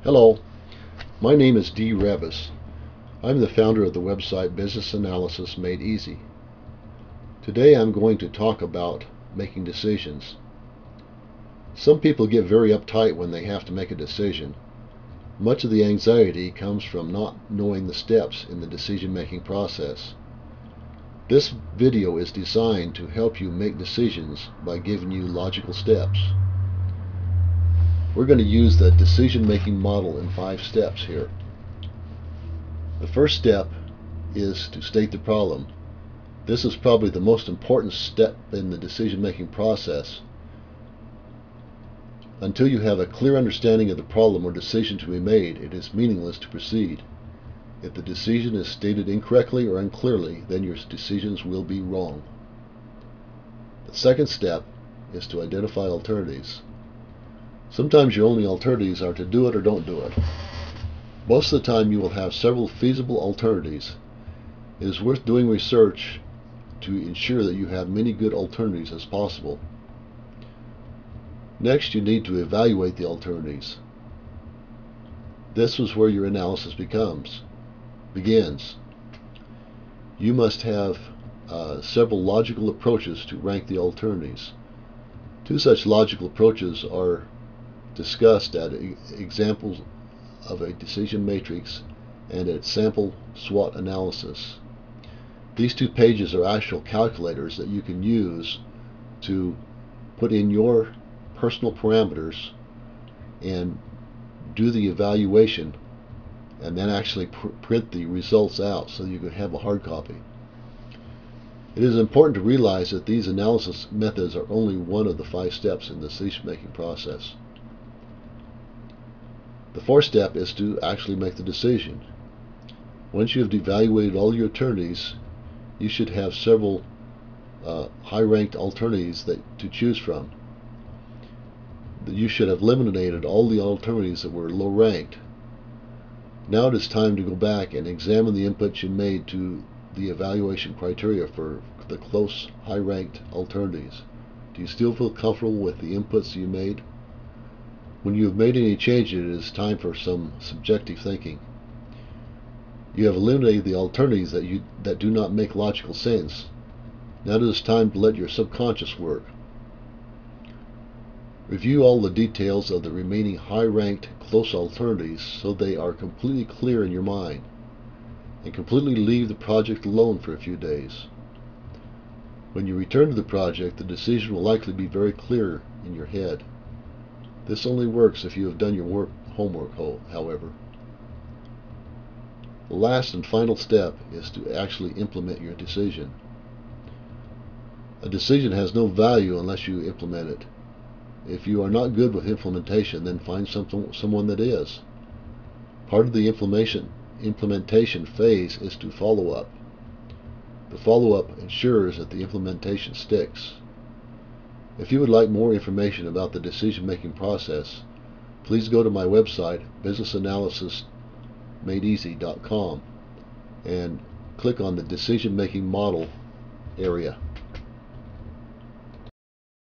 Hello, my name is Dee Revis. I'm the founder of the website Business Analysis Made Easy. Today I'm going to talk about making decisions. Some people get very uptight when they have to make a decision. Much of the anxiety comes from not knowing the steps in the decision-making process. This video is designed to help you make decisions by giving you logical steps. We're going to use the decision-making model in 5 steps here. The first step is to state the problem. This is probably the most important step in the decision-making process. Until you have a clear understanding of the problem or decision to be made, it is meaningless to proceed. If the decision is stated incorrectly or unclearly, then your decisions will be wrong. The second step is to identify alternatives. Sometimes your only alternatives are to do it or don't do it. Most of the time you will have several feasible alternatives. It is worth doing research to ensure that you have many good alternatives as possible. Next, you need to evaluate the alternatives. This is where your analysis begins. You must have several logical approaches to rank the alternatives. 2 such logical approaches are discussed at examples of a decision matrix and its sample SWOT analysis. These 2 pages are actual calculators that you can use to put in your personal parameters and do the evaluation, and then actually print the results out so you can have a hard copy. It is important to realize that these analysis methods are only one of the 5 steps in the decision-making process. The 4th step is to actually make the decision. Once you have evaluated all your alternatives, you should have several high-ranked alternatives to choose from. You should have eliminated all the alternatives that were low-ranked. Now it is time to go back and examine the inputs you made to the evaluation criteria for the close, high-ranked alternatives. Do you still feel comfortable with the inputs you made? When you have made any changes, it is time for some subjective thinking. You have eliminated the alternatives that do not make logical sense. Now it is time to let your subconscious work. Review all the details of the remaining high-ranked close alternatives so they are completely clear in your mind, and completely leave the project alone for a few days. When you return to the project, the decision will likely be very clear in your head. This only works if you have done your homework, however. The last and final step is to actually implement your decision. A decision has no value unless you implement it. If you are not good with implementation, then find someone that is. Part of the implementation phase is to follow up. The follow-up ensures that the implementation sticks. If you would like more information about the decision-making process, please go to my website, businessanalysis.madeeasy.com, and click on the decision-making model area.